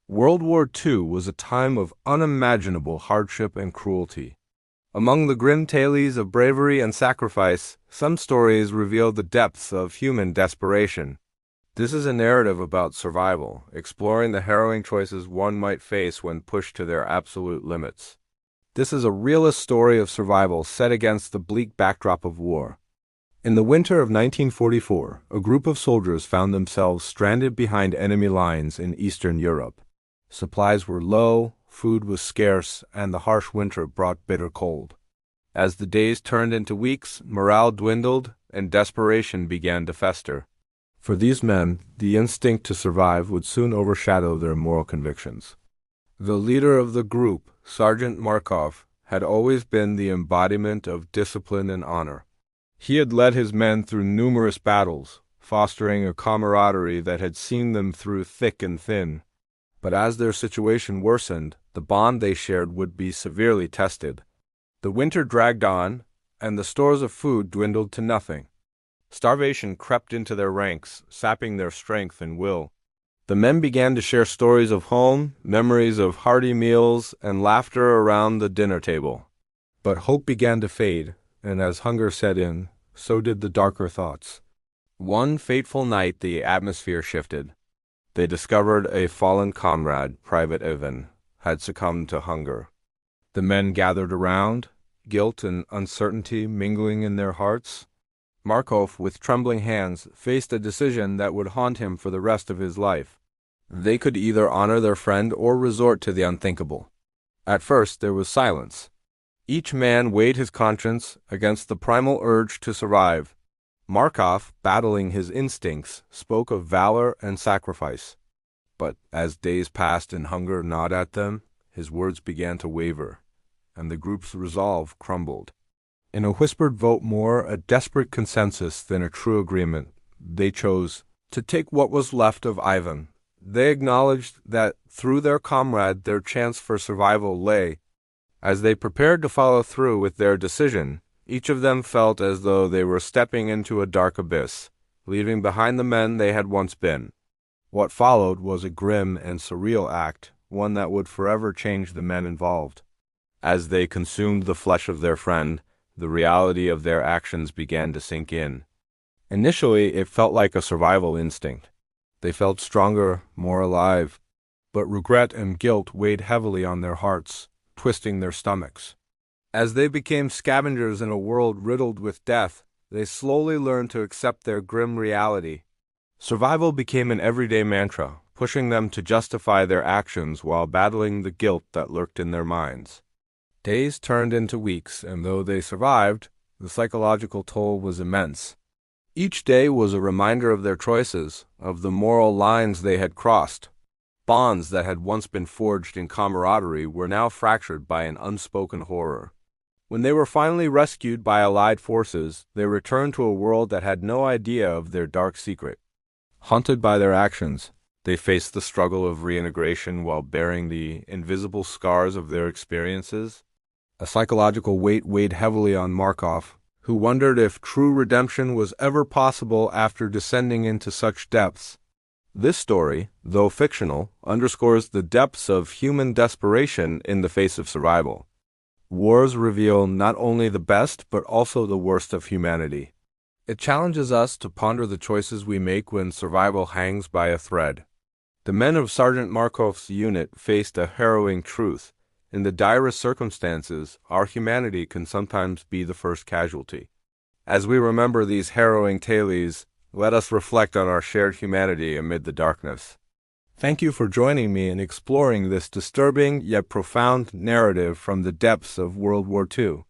World War II was a time of unimaginable hardship and cruelty. Among the grim tales of bravery and sacrifice, some stories reveal the depths of human desperation. This is a narrative about survival, exploring the harrowing choices one might face when pushed to their absolute limits. This is a realist story of survival set against the bleak backdrop of war. In the winter of 1944, a group of soldiers found themselves stranded behind enemy lines in Eastern Europe. Supplies were low, food was scarce, and the harsh winter brought bitter cold. As the days turned into weeks, morale dwindled, and desperation began to fester. For these men, the instinct to survive would soon overshadow their moral convictions. The leader of the group, Sergeant Markov, had always been the embodiment of discipline and honor. He had led his men through numerous battles, fostering a camaraderie that had seen them through thick and thin. But as their situation worsened, the bond they shared would be severely tested. The winter dragged on, and the stores of food dwindled to nothing. Starvation crept into their ranks, sapping their strength and will. The men began to share stories of home, memories of hearty meals, and laughter around the dinner table. But hope began to fade, and as hunger set in, so did the darker thoughts. One fateful night the atmosphere shifted. They discovered a fallen comrade, Private Ivan, had succumbed to hunger. The men gathered around, guilt and uncertainty mingling in their hearts. Markov, with trembling hands, faced a decision that would haunt him for the rest of his life. They could either honor their friend or resort to the unthinkable. At first there was silence. Each man weighed his conscience against the primal urge to survive. Markov, battling his instincts, spoke of valor and sacrifice. But as days passed and hunger gnawed at them, his words began to waver, and the group's resolve crumbled. In a whispered vote more a desperate consensus than a true agreement, they chose to take what was left of Ivan. They acknowledged that through their comrade their chance for survival lay. As they prepared to follow through with their decision, each of them felt as though they were stepping into a dark abyss, leaving behind the men they had once been. What followed was a grim and surreal act, one that would forever change the men involved. As they consumed the flesh of their friend, the reality of their actions began to sink in. Initially, it felt like a survival instinct. They felt stronger, more alive, but regret and guilt weighed heavily on their hearts, twisting their stomachs. As they became scavengers in a world riddled with death, they slowly learned to accept their grim reality. Survival became an everyday mantra, pushing them to justify their actions while battling the guilt that lurked in their minds. Days turned into weeks, and though they survived, the psychological toll was immense. Each day was a reminder of their choices, of the moral lines they had crossed. Bonds that had once been forged in camaraderie were now fractured by an unspoken horror. When they were finally rescued by Allied forces, they returned to a world that had no idea of their dark secret. Haunted by their actions, they faced the struggle of reintegration while bearing the invisible scars of their experiences. A psychological weight weighed heavily on Markov, who wondered if true redemption was ever possible after descending into such depths. This story, though fictional, underscores the depths of human desperation in the face of survival. Wars reveal not only the best but also the worst of humanity. It challenges us to ponder the choices we make when survival hangs by a thread. The men of Sergeant Markov's unit faced a harrowing truth. In the direst circumstances, our humanity can sometimes be the first casualty. As we remember these harrowing tales, let us reflect on our shared humanity amid the darkness. Thank you for joining me in exploring this disturbing yet profound narrative from the depths of World War II.